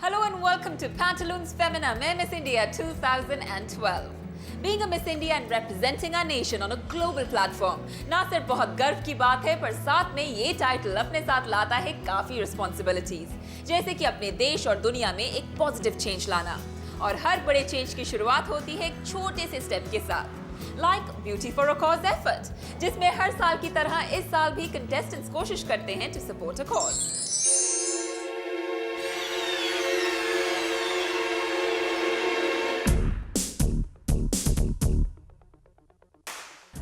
Hello and welcome to Pantaloons Femina में Miss India 2012. Being a Miss India and representing our nation on a global platform ना सिर्फ बहुत गर्व की बात है पर साथ में ये टाइटल अपने साथ लाता है काफी रिस्पॉन्सिबिलिटीज, जैसे कि अपने देश और दुनिया में एक पॉजिटिव चेंज लाना। और हर बड़े चेंज की शुरुआत होती है एक छोटे से स्टेप के साथ, like beauty for a cause effort, जिसमें हर साल की तरह इस साल भी कंटेस्टेंट्स कोशिश करते हैं to support a cause.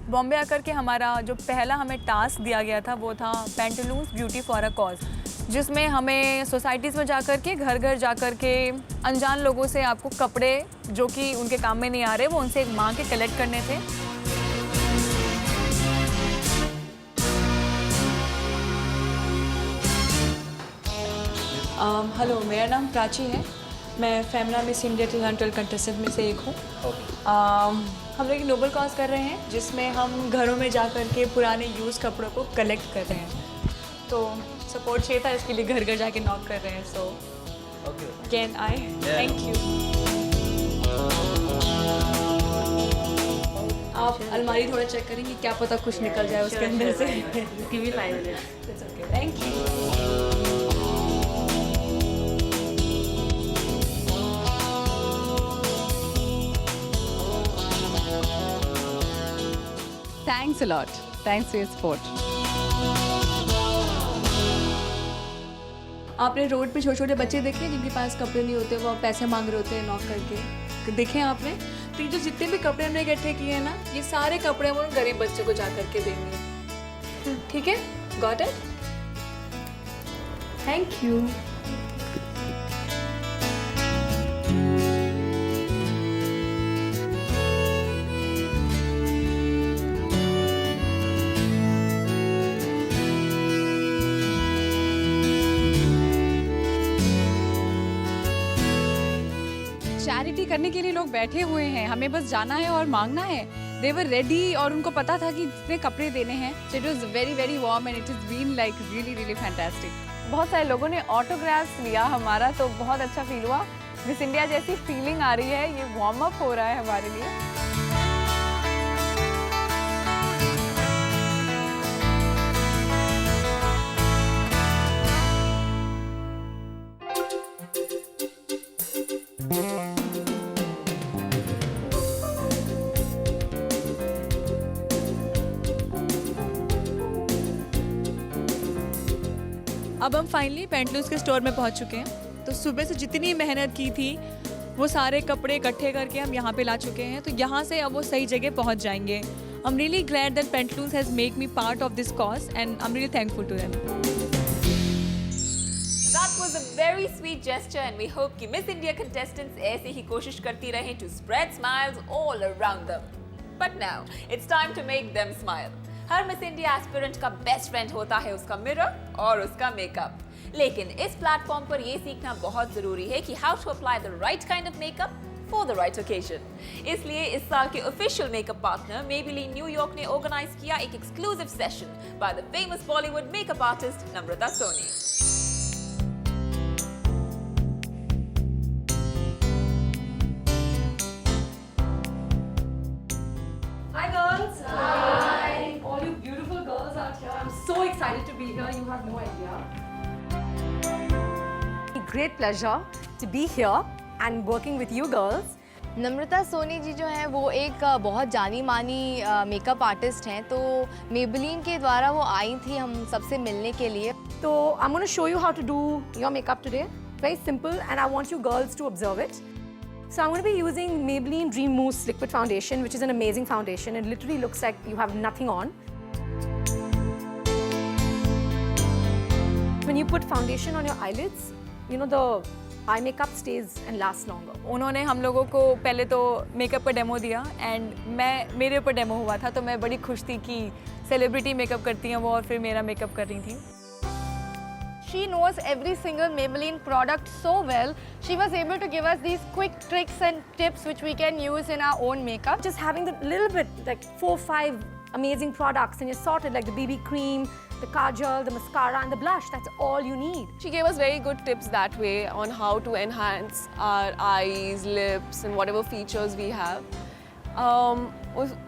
Bombay आकर के हमारा जो पहला हमें टास्क दिया गया था वो था Pantaloons beauty for a cause, जिसमें हमें सोसाइटीज़ में जाकर के घर घर जाकर के अनजान लोगों से आपको कपड़े जो कि उनके काम में नहीं आ रहे वो उनसे मांग के कलेक्ट करने थे। हेलो, मेरा नाम प्राची है। मैं फेमिना मिस इंडिया 2012 कंटेस्टेंट में से एक हूँ। हम लोग एक नोबल कॉज कर रहे हैं जिसमें हम घरों में जा कर के पुराने यूज़ कपड़ों को कलेक्ट कर रहे हैं। तो सपोर्ट चाहिए था, इसके लिए घर घर जाके नॉक कर रहे हैं। So can I? Thank you. आप अलमारी थोड़ा चेक करेंगे, क्या पता कुछ निकल जाए उसके अंदर से। Thank you. Thanks a lot. Thanks for your support. आपने रोड पे छोटे छोटे बच्चे देखे जिनके पास कपड़े नहीं होते, वो पैसे मांग रहे होते हैं नॉक करके, देखे आपने? तो ये जो जितने भी कपड़े हमने इकट्ठे किए हैं ना, ये सारे कपड़े हम उन गरीब बच्चों को जा करके देंगे। ठीक है? Got it? Thank you. Charity करने के लिए लोग बैठे हुए हैं, हमें बस जाना है और मांगना है। दे वर रेडी और उनको पता था कि जितने कपड़े देने हैं। So it was very very warm and it is been like really really fantastic. बहुत सारे लोगों ने ऑटोग्राफ्स लिया हमारा, तो बहुत अच्छा फील हुआ। मिस इंडिया जैसी फीलिंग आ रही है, ये वार्म अप हो रहा है हमारे लिए। अब हम फाइनली पैंटलून्स के स्टोर में पहुंच चुके हैं। तो सुबह से जितनी मेहनत की थी वो सारे कपड़े इकट्ठे करके हम यहाँ पे ला चुके हैं। तो यहाँ से अब वो सही जगह पहुंच जाएंगे। I am really glad that Pantaloons has make me part of this cause and I am really thankful to them. That was a very sweet gesture and we hope कि Miss India contestants ऐसे ही कोशिश करती रहें to spread smiles all around them. But now it's time to make them smile. Her miss India aspirant का best friend होता है उसका mirror और उसका मेकअप, लेकिन इस प्लेटफॉर्म पर यह सीखना बहुत जरूरी है कि how to apply the right kind of makeup for the right occasion. इसलिए इस साल के official makeup partner Maybelline New York ने ऑर्गेनाइज किया एक exclusive session by the famous Bollywood makeup artist Namrata Soni. Hi girls! Hi! All you beautiful girls out here. I'm so excited to be here. You have no idea. Great pleasure to be here and working with you girls. नम्रता सोनी जी जो हैं वो एक बहुत जानी मानी makeup artist हैं। तो Maybelline के द्वारा वो आई थी हम सबसे मिलने के लिए। So I'm going to show you how to do your makeup today. Very simple, and I want you girls to observe it. So I'm going to be using Maybelline Dream Mousse Liquid Foundation, which is an amazing foundation. It literally looks like you have nothing on. When you put foundation on your eyelids, you know the eye makeup stays and lasts longer. उन्होंने हम लोगों को पहले तो makeup का demo दिया and मेरे ऊपर डेमो हुआ था, तो मैं बड़ी खुश थी कि सेलिब्रिटी मेकअप करती हैं वो और फिर मेरा मेकअप कर रही थी। She knows every single Maybelline product so well. She was able to give us these quick tricks and tips which we can use in our own makeup. Just having the little bit, like 4-5 amazing products, and you're sorted, like the BB cream, the kajal, the mascara and the blush. That's all you need. She gave us very good tips that way on how to enhance our eyes, lips and whatever features we have.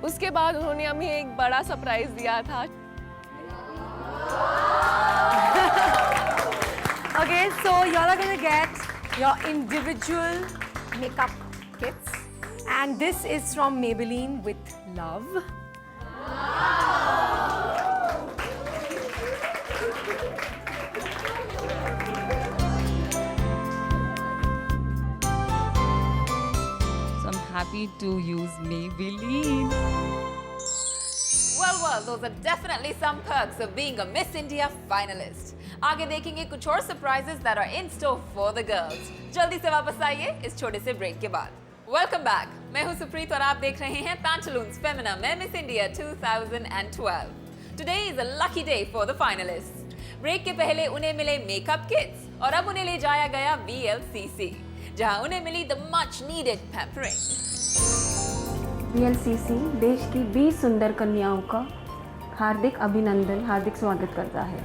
उसके बाद उन्होंने हमें एक बड़ा surprise दिया था. Okay, so y'all are gonna get your individual makeup kits, and this is from Maybelline with love. So I'm happy to use Maybelline. Well, those are definitely some perks of being a Miss India finalist. आगे देखेंगे कुछ और surprises that are in store for the girls. जल्दी से वापस आइए इस छोटे से ब्रेक के बाद. Welcome back. मैं हूं सुप्रीत और आप देख रहे हैं Pantaloons Femina में Miss India 2012. Today is a lucky day for the finalists. Break के पहले उन्हें मिले मेकअप किट्स और अब उन्हें ले जाया गया VLCC, जहां उन्हें मिली the much needed pampering. VLCC देश की 20 सुंदर कन्याओं का हार्दिक अभिनंदन, हार्दिक स्वागत करता है.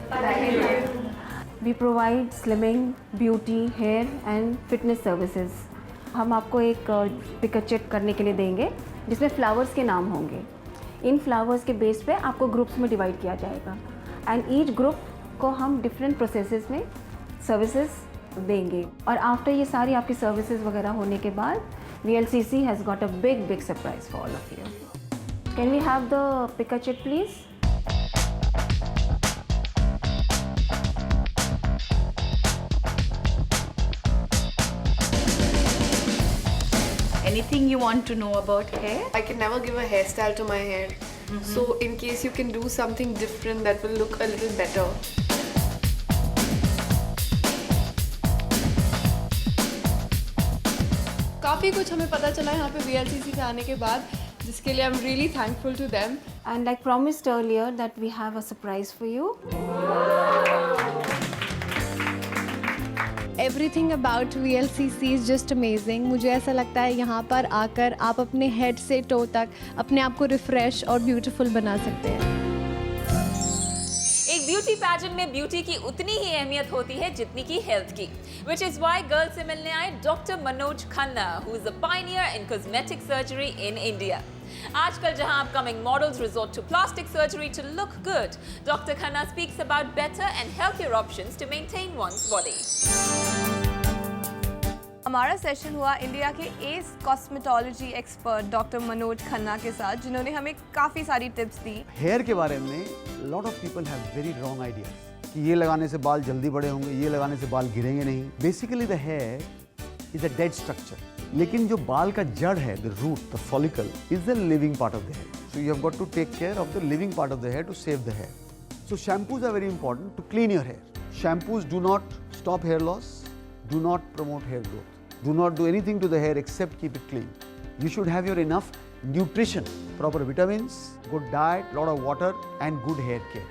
We provide slimming, beauty, hair and fitness services. हम आपको एक पिक्चर चेक करने के लिए देंगे जिसमें फ्लावर्स के नाम होंगे. इन फ्लावर्स के बेस पे आपको ग्रुप्स में डिवाइड किया जाएगा एंड ईच ग्रुप को हम डिफरेंट प्रोसेसेस में सर्विसेज देंगे. और आफ्टर ये सारी आपकी सर्विसेज वगैरह होने के बाद VLCC has got a big surprise for all of you. Can we have the picker check, please? Anything you want to know about hair? I can never give a hairstyle to my hair. So in case you can do something different that will look a little better. काफ़ी कुछ हमें पता चला यहाँ पे VLCC से आने के बाद, जिसके लिए I'm really thankful to them. And like promised earlier that we have a surprise for you. Everything about VLCC is just amazing. मुझे ऐसा लगता है यहाँ पर आकर आप अपने हेड से टो तक अपने आप को रिफ्रेश और ब्यूटीफुल बना सकते हैं. एक ब्यूटी पैजेंट में ब्यूटी की उतनी ही अहमियत होती है जितनी की हेल्थ की, which is why गर्ल्स से मिलने आए doctor Manoj Khanna, who is a pioneer in cosmetic surgery in India. आजकल जहां upcoming models resort to plastic surgery to look good, Dr. Khanna speaks about better and healthier options to maintain one's body. हमारा session हुआ India के S cosmetology expert doctor Manoj Khanna के साथ, जिन्होंने हमें काफ़ी सारी टिप्स दी. हेयर के बारे में lot of people have very wrong idea कि ये लगाने से बाल जल्दी बड़े होंगे, ये लगाने से बाल गिरेंगे नहीं. Basically the hair is a dead structure, लेकिन जो बाल का जड़ है, the root, the follicle is the living part of the hair. So you have got to take care of the living part of the hair to save the hair. So shampoos are very important to clean your hair. Shampoos do not stop hair loss, do not promote hair growth, do not do anything to the hair except keep it clean. You should have your enough nutrition, proper vitamins, good diet, lot of water and good hair care.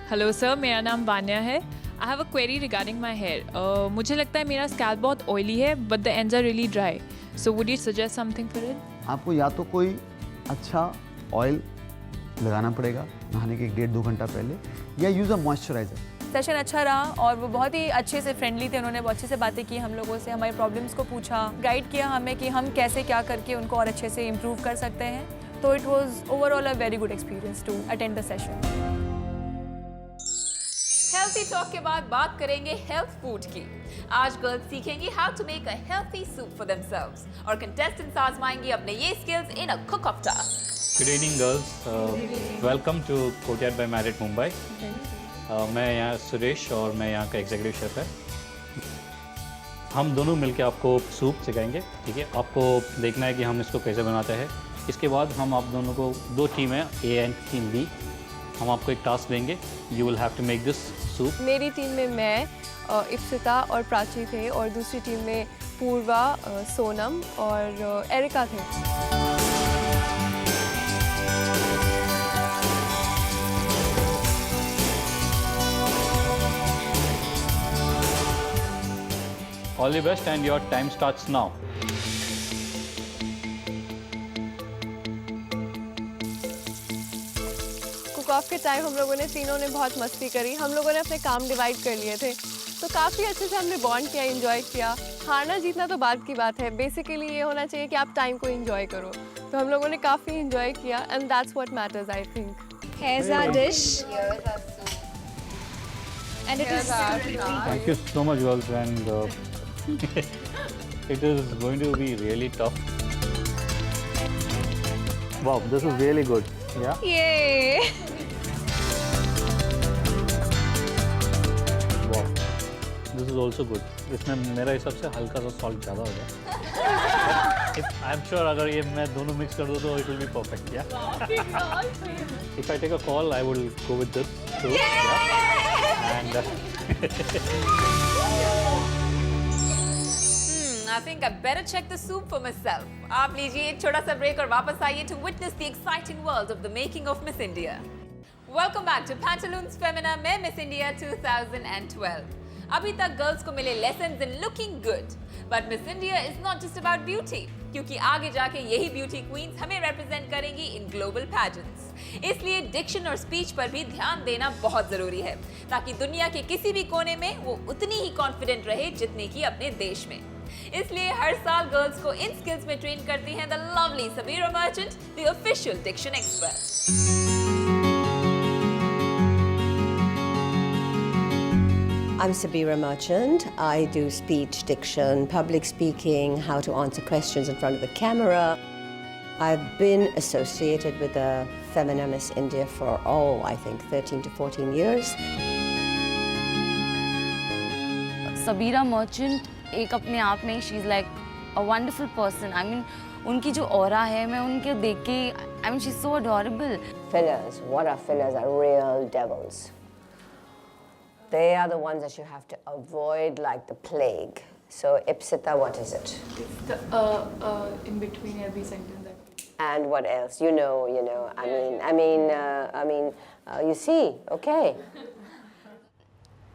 Hello sir, मेरा नाम वान्या है. I have a query regarding my hair. मुझे लगता है मेरा scalp बहुत oily है but the ends are really dry. So would you suggest something for it? आपको या तो कोई अच्छा ऑयल लगाना पड़ेगा नहाने के 1-2 घंटा पहले, या यूज़ अ मॉइस्चराइजर. सेशन अच्छा रहा और वो बहुत ही अच्छे से फ्रेंडली थे. उन्होंने बहुत अच्छे से बातें की हम लोगों से, हमारी प्रॉब्लम्स को पूछा, गाइड किया हमें कि हम कैसे क्या करके उनको और अच्छे से इम्प्रूव कर सकते हैं. तो it was overall a very good experience to attend the session. Healthy talk के बाद बात करेंगे हेल्थ फूड की. आज गर्ल्स सीखेंगी how to make a healthy soup for themselves और कंटेस्टेंट्स आजमाएंगी अपने ये skills in a cook off task. Good evening girls. Welcome to Courtyard by Marriott Mumbai. मैं यहाँ सुरेश और मैं यहाँ का एग्जीक्यूटिव शेफ है. हम दोनों मिलकर आपको सूप सिखाएंगे, ठीक है? आपको देखना है कि हम इसको कैसे बनाते हैं. इसके बाद हम आप दोनों को 2 टीम है, A एंड टीम B. हम आपको एक टास्क देंगे. You will have to make this soup. मेरी टीम में मैं, इप्सिता और प्राची थे और दूसरी टीम में पूर्वा, सोनम और एरिका थे. All the best and your time starts now. Cook of के टाइम हम लोगों ने तीनों ने बहुत मस्ती करी। हम लोगों ने अपने काम डिवाइड कर लिए थे, तो काफ़ी अच्छे से हमने बॉन्ड किया, एंजॉय किया। हारना जीतना तो बात की बात है, बेसिकली ये होना चाहिए कि आप टाइम को एंजॉय करो। तो हम लोगों ने काफ़ी एंजॉय किया and that's what matters I think. Here's our dish. And it is Thank you so much, girls, and it is going to be really tough. Wow, this is really good. Yeah. Yay! Wow, this is also good. इसमें मेरा हिसाब से हल्का सा salt ज़्यादा हो गया। आई am sure अगर ये मैं दोनों मिक्स कर दूँ तो इट विल बी परफेक्ट। या if I take a call I will go with this too. And I think I better check the soup for myself. आप लीजिए एक छोटा सा ब्रेक और वापस आइए to witness the exciting world of the making of Miss India. Welcome back to Pantaloons Femina में Miss India 2012. अभी तक गर्ल्स को मिले lessons in looking good, but Miss India is not just about beauty, क्योंकि आगे जाके यही beauty queen's हमें represent करेंगी in global pageants. इसलिए डिक्शन और स्पीच पर भी ध्यान देना बहुत जरूरी है, ताकि दुनिया के किसी भी कोने में वो उतनी ही कॉन्फिडेंट रहे जितने की अपने देश में। इसलिए हर साल गर्ल्स को इन स्किल्स में ट्रेन करती हैं the lovely Sabira Merchant, the official diction expert. I'm Sabira Merchant. I do speech, diction, public speaking, how to answer questions in front of the camera. I've been associated with the Femina Miss India for, I think 13 to 14 years. Sabira Merchant एक अपने आप में she is like a wonderful person. I mean उनकी जो aura है, मैं उनके देख के I mean she is so adorable. Fillers, what are fillers? Are real devils. They are the ones that you have to avoid like the plague. So Ipsita, what is it? It's the in between every sentence. And what else? You know. You see, okay.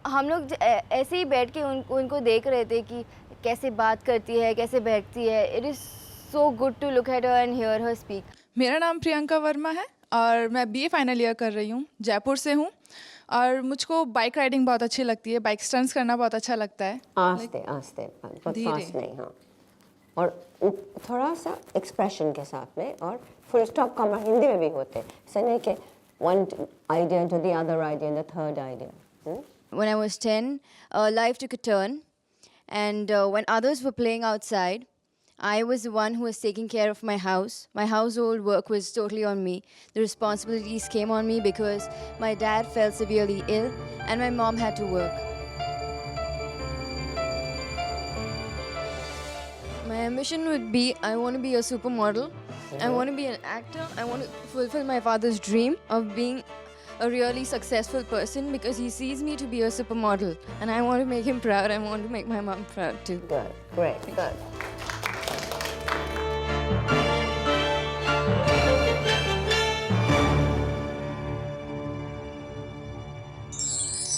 हम लोग ऐसे ही बैठ के उनको देख रहे थे कि कैसे बात करती है, कैसे बैठती है। It is so good to look at her and hear her speak. मेरा नाम प्रियंका वर्मा है और मैं बीए फाइनल ईयर कर रही हूँ। जयपुर से हूँ और मुझको बाइक राइडिंग बहुत अच्छी लगती है, बाइक स्टंट्स करना बहुत अच्छा लगता है। आस्ते बहुत फास्ट नहीं। हाँ, और थोड़ा सा एक्सप्रेशन के साथ में, और फुल स्टॉप का हिंदी में भी होते हैं, ऐसा नहीं कि one idea to the other idea and the third idea. When I was 10, life took a turn, and when others were playing outside, I was the one who was taking care of my house. My household work was totally on me. The responsibilities came on me because my dad fell severely ill and my mom had to work. My ambition would be, I want to be a supermodel. I want to be an actor. I want to fulfill my father's dream of being a really successful person because he sees me to be a supermodel, and I want to make him proud. I want to make my mom proud too. Good, great, good.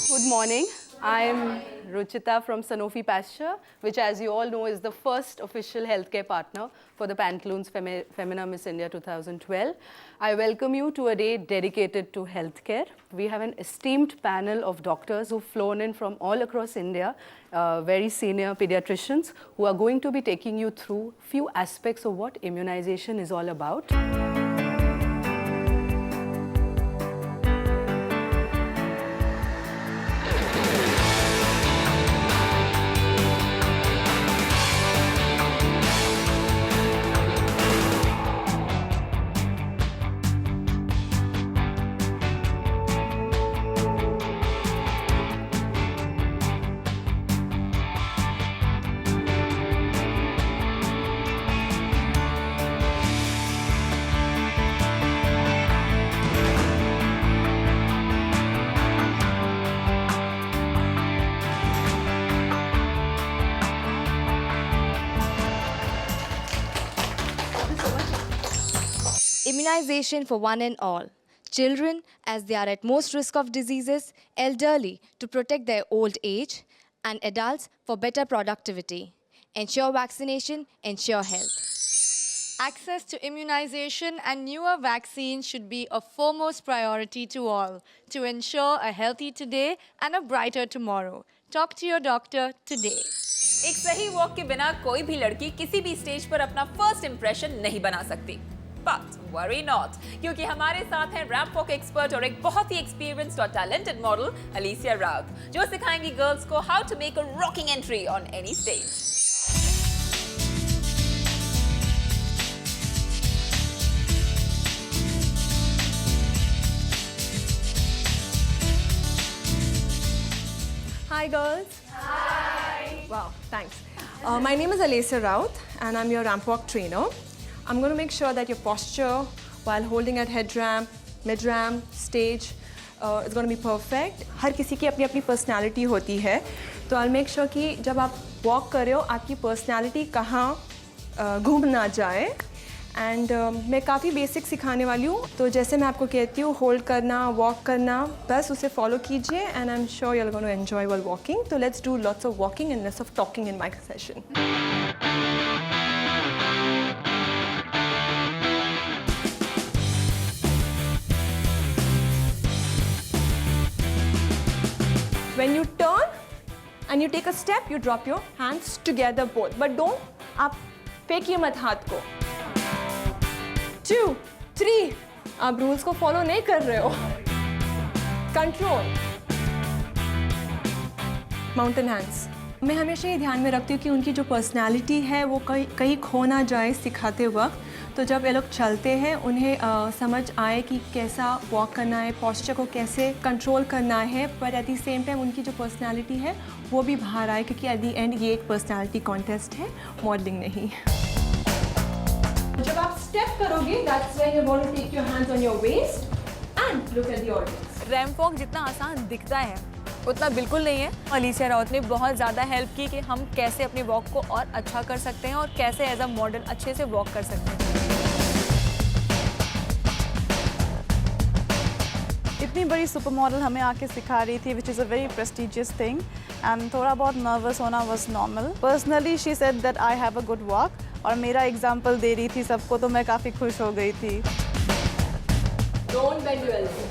Good morning. I'm Ruchita from Sanofi Pasture, which, as you all know, is the first official healthcare partner for the Pantaloons Femina Miss India 2012. I welcome you to a day dedicated to healthcare. We have an esteemed panel of doctors who've flown in from all across India, very senior pediatricians, who are going to be taking you through few aspects of what immunization is all about. Immunization for one and all. Children, as they are at most risk of diseases, elderly to protect their old age, and adults for better productivity. Ensure vaccination, ensure health. Access to immunization and newer vaccines should be a foremost priority to all to ensure a healthy today and a brighter tomorrow. Talk to your doctor today. एक सही walk के बिना कोई भी लड़की किसी भी stage पर अपना फर्स्ट इंप्रेशन नहीं बना सकती। But worry not, क्योंकि हमारे साथ हैं रैंप वॉक एक्सपर्ट और एक बहुत ही एक्सपीरियंस्ड और टैलेंटेड मॉडल अलीसिया राउत, जो सिखाएंगी गर्ल्स को how to make a rocking entry on any stage. Hi girls. Hi. Wow, thanks. My name is Alicia Raut and I'm your ramp walk trainer. I'm going to make sure that your posture while holding at head ramp, mid ramp, stage is going to be perfect. हर किसी की अपनी अपनी personality होती है, तो I'll make sure कि जब आप walk कर रहे हो आपकी personality कहाँ घूम ना जाए। एंड मैं काफ़ी बेसिक सिखाने वाली हूँ, तो जैसे मैं आपको कहती हूँ होल्ड करना, वॉक करना, बस उसे फॉलो कीजिए and I am sure you are going to enjoy while walking. तो let's do lots of walking and let's of talking in my session. When you turn and you take a step, you drop your hands together both, but don't आप फेंकिए मत हाथ को। 2, 3, आप rules को follow नहीं कर रहे हो। कंट्रोल। Mountain hands. मैं हमेशा ये ध्यान में रखती हूँ कि उनकी जो पर्सनालिटी है वो कहीं खो ना जाए सिखाते वक्त। तो जब ये लोग चलते हैं उन्हें समझ आए कि कैसा वॉक करना है, पॉस्चर को कैसे कंट्रोल करना है, पर एट द सेम टाइम उनकी जो पर्सनालिटी है वो भी बाहर आए, क्योंकि एट द एंड ये एक पर्सनालिटी कॉन्टेस्ट है, मॉडलिंग नहीं। जब आप स्टेप करोगे, that's when you're going to take your hands on your waist and look at the audience. Ramp walk जितना आसान दिखता है उतना बिल्कुल नहीं है। अलीसिया राउत ने बहुत ज़्यादा हेल्प की कि हम कैसे अपनी वॉक को और अच्छा कर सकते हैं और कैसे एज अ मॉडल अच्छे से वॉक कर सकते हैं। इतनी बड़ी सुपर मॉडल हमें आके सिखा रही थी, which is a very prestigious thing, and थोड़ा बहुत नर्वस होना was normal. Personally she said that I have a good walk, और मेरा एग्जाम्पल दे रही थी सबको, तो मैं काफ़ी खुश हो गई थी। Don't bend your elbow.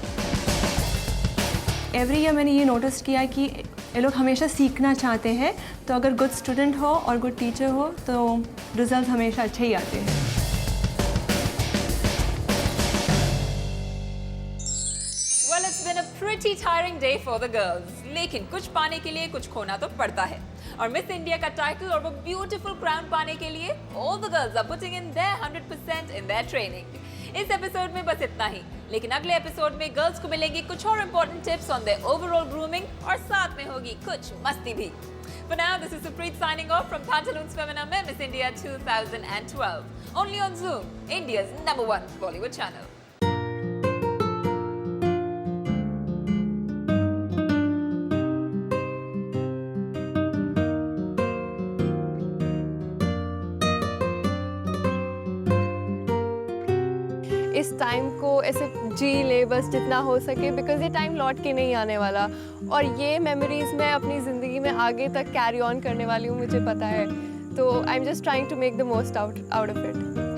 Every year मैंने ये नोटिस किया कि ये लोग हमेशा सीखना चाहते हैं, तो अगर गुड स्टूडेंट हो और गुड टीचर हो तो रिजल्ट हमेशा अच्छे ही आते हैं। Well, it's been a pretty tiring day for the girls. लेकिन कुछ पाने के लिए कुछ खोना तो पड़ता है, और मिस इंडिया का टाइटल और वो ब्यूटीफुल क्राउन पाने के लिए all the girls are putting in their 100% in their training. इस एपिसोड में बस इतना ही, लेकिन अगले एपिसोड में गर्ल्स को मिलेंगे कुछ और important tips on their overall grooming, और साथ में होगी कुछ मस्ती भी। For now, this is Supreet signing off from Pantaloons Femina में Miss India 2012, only on Zoom, India's #1 Bollywood channel. इस टाइम को ऐसे जी ले बस जितना हो सके, बिकॉज ये टाइम लौट के नहीं आने वाला, और ये मेमोरीज मैं अपनी ज़िंदगी में आगे तक कैरी ऑन करने वाली हूँ, मुझे पता है। तो I am just trying to make the most out of it.